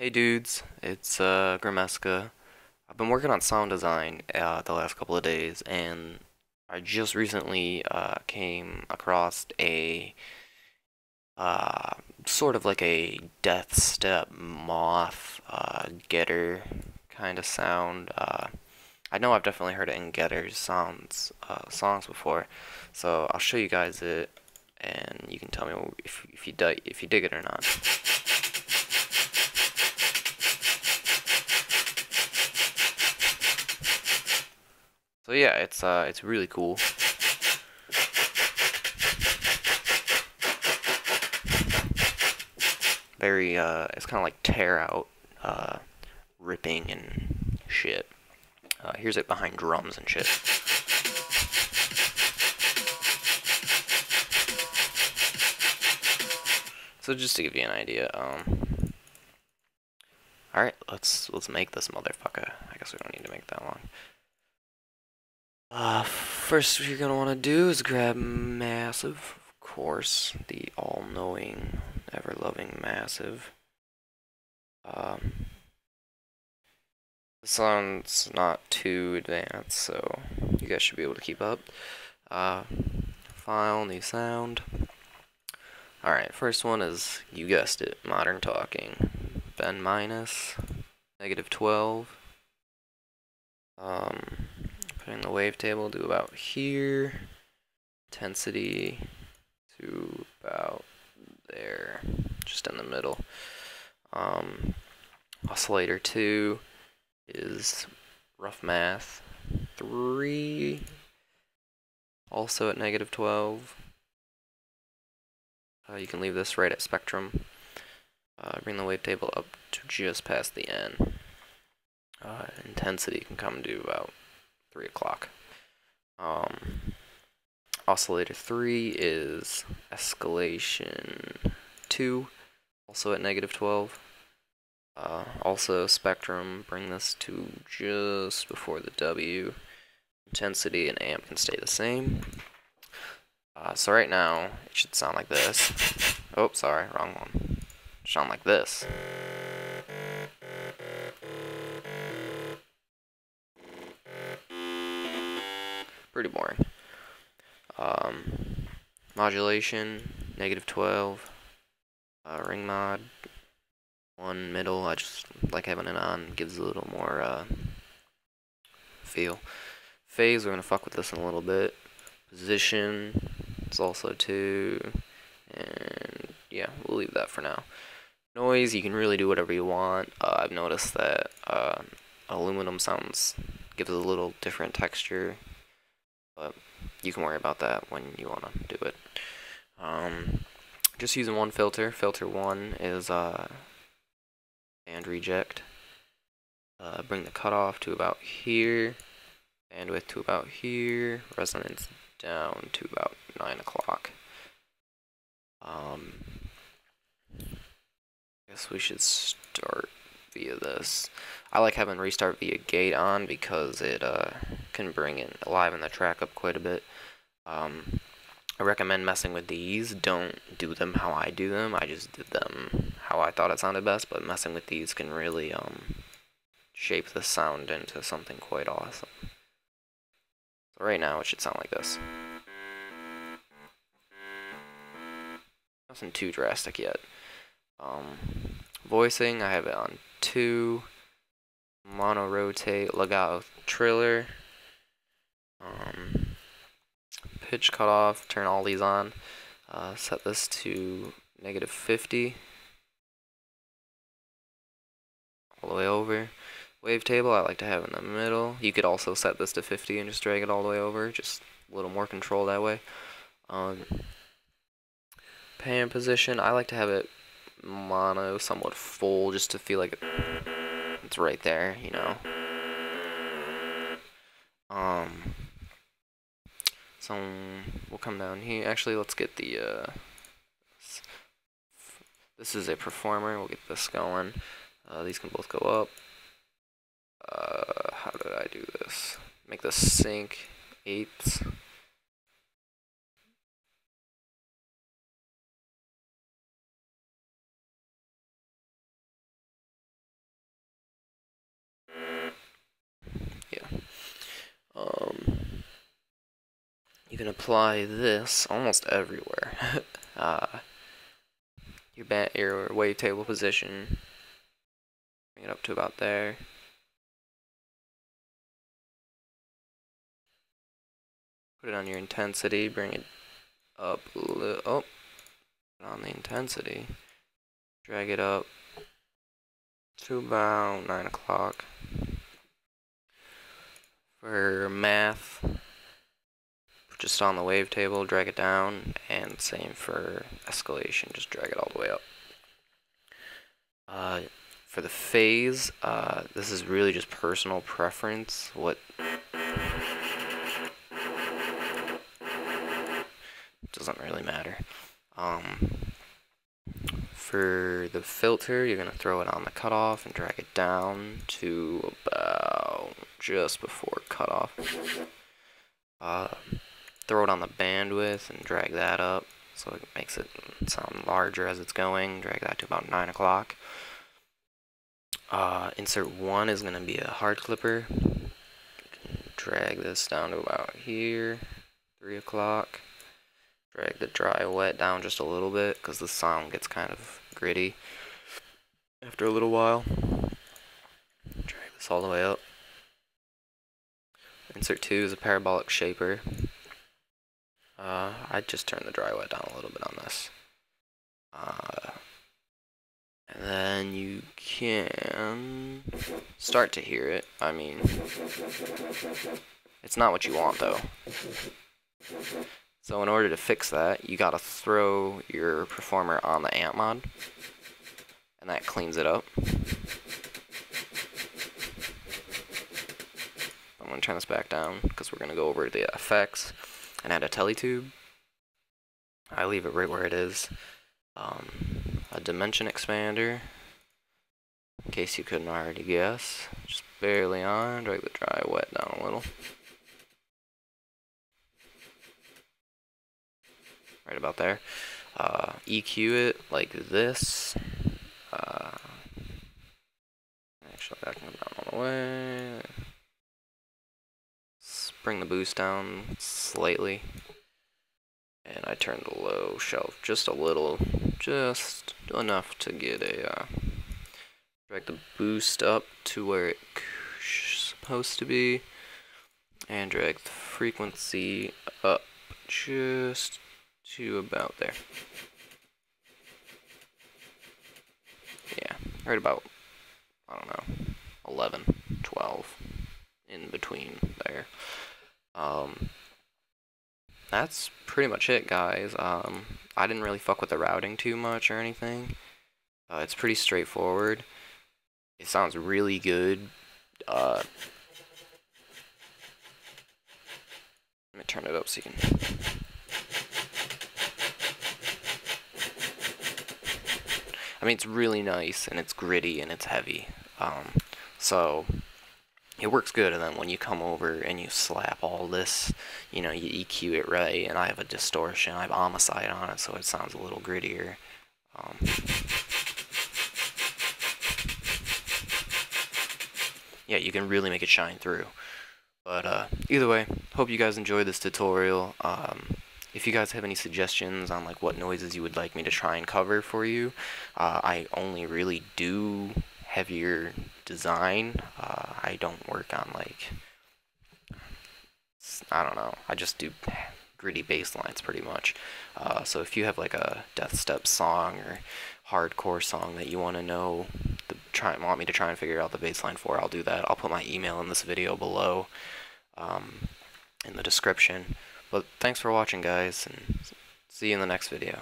Hey dudes, it's Grimeska. I've been working on sound design the last couple of days, and I just recently came across a uh, sort of like a death step moth getter kind of sound. I know I've definitely heard it in Getter's songs before, so I'll show you guys it, and you can tell me if you dig it or not. So yeah, it's really cool. Very it's kind of like tear out, ripping and shit. Here's it behind drums and shit. So just to give you an idea, all right, let's make this motherfucker. I guess we don't need to make it that long. First what you're gonna want to do is grab Massive, of course, the all-knowing, ever-loving Massive. The sound's not too advanced, so you guys should be able to keep up. File, new sound. Alright, first one is, you guessed it, modern talking. Ben minus, -12. Putting the wavetable to about here. Intensity to about there, just in the middle. Oscillator 2 is rough math 3, also at -12. You can leave this right at spectrum. Bring the wavetable up to just past the N. Intensity can come to about 3 o'clock. Oscillator 3 is escalation 2, also at -12. Also spectrum, bring this to just before the W. Intensity and amp can stay the same. So right now, it should sound like this. Oh, sorry, wrong one. Sound like this. Pretty boring. Modulation, -12. Ring mod, 1 middle. I just like having it on. Gives a little more feel. Phase, we're gonna fuck with this in a little bit. Position, it's also 2. And yeah, we'll leave that for now. Noise, you can really do whatever you want. I've noticed that aluminum sounds gives a little different texture, but you can worry about that when you want to do it. Just using one filter. Filter 1 is band reject. Bring the cutoff to about here, bandwidth to about here, resonance down to about 9 o'clock. Guess we should start via this. I like having restart via gate on because it can bring it alive in the track up quite a bit. I recommend messing with these. Don't do them how I do them. I just did them how I thought it sounded best, but messing with these can really shape the sound into something quite awesome. So right now it should sound like this. Nothing too drastic yet. Voicing, I have it on 2. Mono rotate, legato triller. Pitch cutoff, turn all these on. Set this to -50. All the way over. Wavetable, I like to have in the middle. You could also set this to 50 and just drag it all the way over. Just a little more control that way. Pan position, I like to have it mono, somewhat full, just to feel like it's right there, you know. So we'll come down here. Actually, let's get the this is a performer. We'll get this going. These can both go up. How did I do this? Make this sync 8ths. you can apply this almost everywhere. Your wavetable position, bring it up to about there. Put it on your intensity, bring it up a little, oh, on the intensity, drag it up to about 9 o'clock. For math, just on the wavetable, drag it down, and same for escalation, just drag it all the way up. For the phase, this is really just personal preference. Doesn't really matter. For the filter, you're going to throw it on the cutoff and drag it down to about just before cutoff. Throw it on the bandwidth and drag that up so it makes it sound larger as it's going. Drag that to about 9 o'clock. Insert 1 is going to be a hard clipper. Drag this down to about here, 3 o'clock. Drag the dry wet down just a little bit because the sound gets kind of gritty after a little while. Drag this all the way up. Insert 2 is a parabolic shaper. I'd just turn the dry wet down a little bit on this. And then you can start to hear it. I mean, it's not what you want though. So in order to fix that, you gotta throw your performer on the amp mod, and that cleans it up. I'm gonna turn this back down because we're gonna go over the effects and add a teletube. I leave it right where it is. A dimension expander, in case you couldn't already guess. Just barely on, drag the dry wet down a little. Right about there. EQ it like this. Actually, that can go down all the way. Bring the boost down slightly. And I turn the low shelf just a little, just enough to get a, drag the boost up to where it's supposed to be, and drag the frequency up just to about there. Yeah, right about, I don't know, 11, 12, in between there. That's pretty much it, guys. I didn't really fuck with the routing too much or anything. It's pretty straightforward. It sounds really good. Let me turn it up so you can... I mean, it's really nice, and it's gritty, and it's heavy. So... it works good, and then when you come over and you slap all this, you know, you EQ it right, and I have a distortion, I have homicide on it, so it sounds a little grittier. Yeah, you can really make it shine through. But either way, hope you guys enjoyed this tutorial. If you guys have any suggestions on like what noises you would like me to try and cover for you, I only really do heavier design. I don't work on like, I don't know, I just do gritty bass lines pretty much. So if you have like a death step song or hardcore song that you want to know, want me to try and figure out the bass line for, I'll do that. I'll put my email in this video below in the description. But thanks for watching, guys, and see you in the next video.